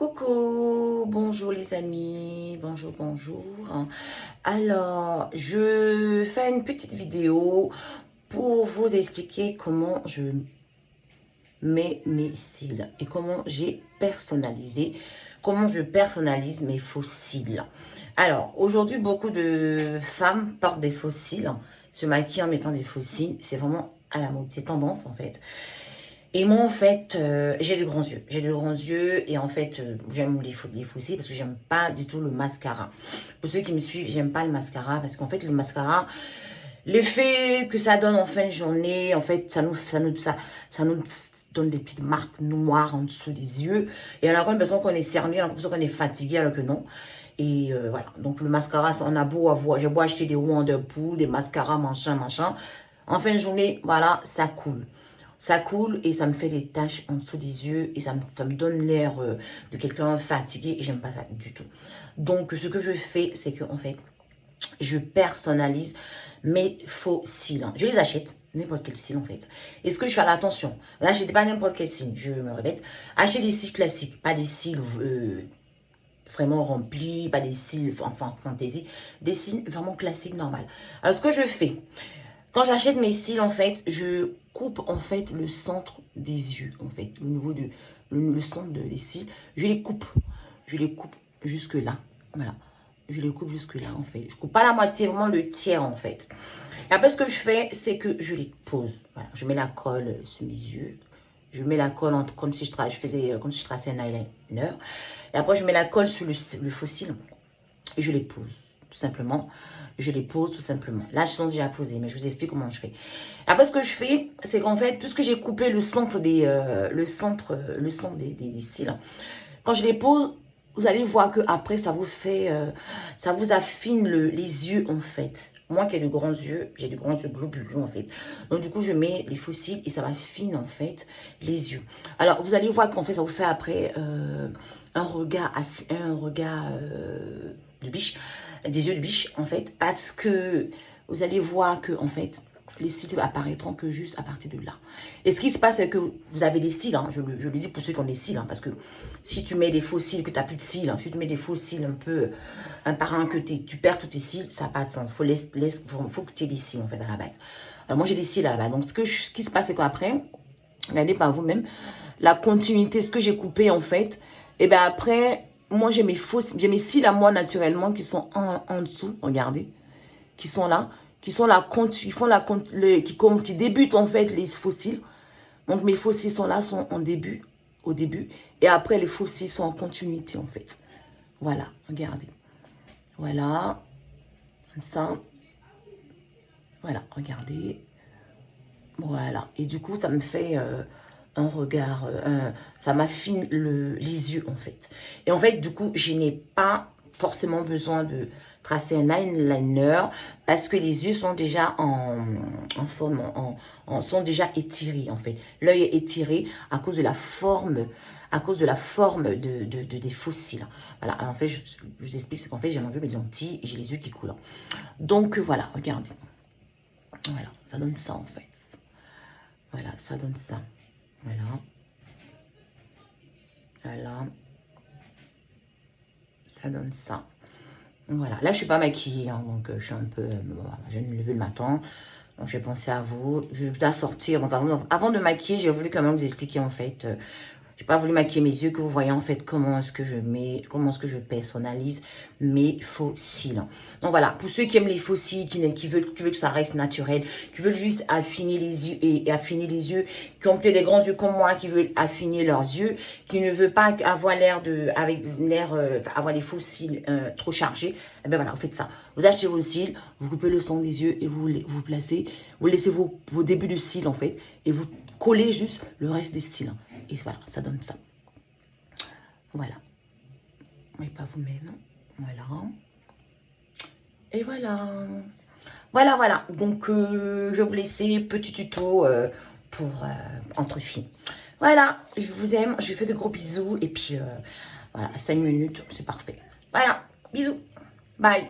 Coucou, bonjour les amis, bonjour. Alors, je fais une petite vidéo pour vous expliquer comment je mets mes cils et comment comment je personnalise mes faux cils. Alors, aujourd'hui, beaucoup de femmes portent des faux cils, se maquillent en mettant des faux cils, c'est vraiment à la mode, c'est tendance en fait. Et moi, en fait, j'ai de grands yeux. J'ai de grands yeux et en fait, j'aime les faux cils parce que j'aime pas du tout le mascara. Pour ceux qui me suivent, j'aime pas le mascara parce qu'en fait, le mascara, l'effet que ça donne en fin de journée, en fait, ça nous donne des petites marques noires en dessous des yeux. Et on a l'impression qu'on est cerné, on a l'impression qu'on est fatigué alors que non. Et voilà, donc le mascara, on a beau avoir, j'ai beau acheter des Wonderpool, des mascaras, machin. En fin de journée, voilà, ça coule. Ça coule et ça me fait des taches en dessous des yeux et ça me donne l'air de quelqu'un fatigué et j'aime pas ça du tout. Donc, ce que je fais, c'est que en fait, je personnalise mes faux cils. Je les achète, n'importe quel cil en fait. Et ce que je fais, attention, n'achetez pas n'importe quel cil, je me répète. Achetez des cils classiques, pas des cils vraiment remplis, pas des cils enfin fantaisie, des cils vraiment classiques, normal. Alors, ce que je fais, quand j'achète mes cils, en fait, je coupe en fait le centre des yeux, en fait, au niveau de le centre des cils, je les coupe jusque là, voilà, je les coupe jusque là, en fait, je coupe pas la moitié, vraiment le tiers, en fait. Et après, ce que je fais, c'est que je les pose, voilà, je mets la colle sur mes yeux, je mets la colle comme si comme si je traçais un eyeliner, et après je mets la colle sur le faux cil et je les pose. Tout simplement, je les pose tout simplement. Là, je sont déjà posés, mais je vous explique comment je fais. Après, ce que je fais, c'est qu'en fait, puisque j'ai coupé le centre des cils, quand je les pose, vous allez voir que après ça vous fait, ça vous affine les yeux en fait. Moi qui ai de grands yeux, j'ai de grands yeux globuleux en fait. Donc du coup, je mets les faux cils et ça m'affine en fait les yeux. Alors, vous allez voir qu'en fait, ça vous fait après un regard de biche, des yeux de biche en fait, parce que vous allez voir que en fait les cils apparaîtront que juste à partir de là. Et ce qui se passe, c'est que vous avez des cils, hein, je le dis pour ceux qui ont des cils, hein, parce que si tu mets des faux cils, que tu n'as plus de cils, hein, si tu mets des faux cils un peu, un par un, que tu perds tous tes cils, ça n'a pas de sens. Faut que tu aies des cils en fait à la base. Alors moi j'ai des cils à la base, donc ce qui se passe, c'est qu'après, regardez par vous-même, la continuité, ce que j'ai coupé en fait, et bien après, moi j'ai mes cils à moi naturellement qui sont en dessous, regardez, qui sont là, qui débutent en fait les faux cils. Donc mes faux cils sont là, sont au début, et après les faux cils sont en continuité en fait. Voilà, regardez. Voilà, comme ça. Voilà, regardez. Voilà, et du coup ça me fait un regard, ça m'affine les yeux en fait. Et en fait, du coup, je n'ai pas forcément besoin de tracer un eyeliner parce que les yeux sont déjà en forme, sont déjà étirés en fait. L'œil est étiré à cause de la forme, des faux cils. Voilà, alors, en fait, je vous explique, c'est qu'en fait, j'ai enlevé mes lentilles et j'ai les yeux qui coulent. Donc voilà, regardez. Voilà, ça donne ça en fait. Voilà, ça donne ça. Voilà. Voilà. Ça donne ça. Voilà. Là, je suis pas maquillée, hein, donc je suis un peu... je viens de me lever le matin. Donc, j'ai pensé à vous. Je dois sortir. Donc, avant de maquiller, j'ai voulu quand même vous expliquer, en fait... j'ai pas voulu maquiller mes yeux, que vous voyez en fait comment est-ce que je personnalise mes faux cils. Donc voilà, pour ceux qui aiment les faux cils, qui veulent que ça reste naturel, qui veulent juste affiner les yeux et affiner les yeux, qui ont peut-être des grands yeux comme moi, qui veulent affiner leurs yeux, qui ne veulent pas avoir avoir les faux cils trop chargés, et ben voilà, vous faites ça. Vous achetez vos cils, vous coupez le centre des yeux et vous placez, vous laissez vos débuts de cils en fait, et vous collez juste le reste des cils. Et voilà, ça donne ça. Voilà. Et pas vous-même. Voilà. Et voilà. Voilà. Donc, je vais vous laisser petit tuto pour entre filles. Voilà, je vous aime. Je vous fais de gros bisous. Et puis, voilà, 5 minutes, c'est parfait. Voilà, bisous. Bye.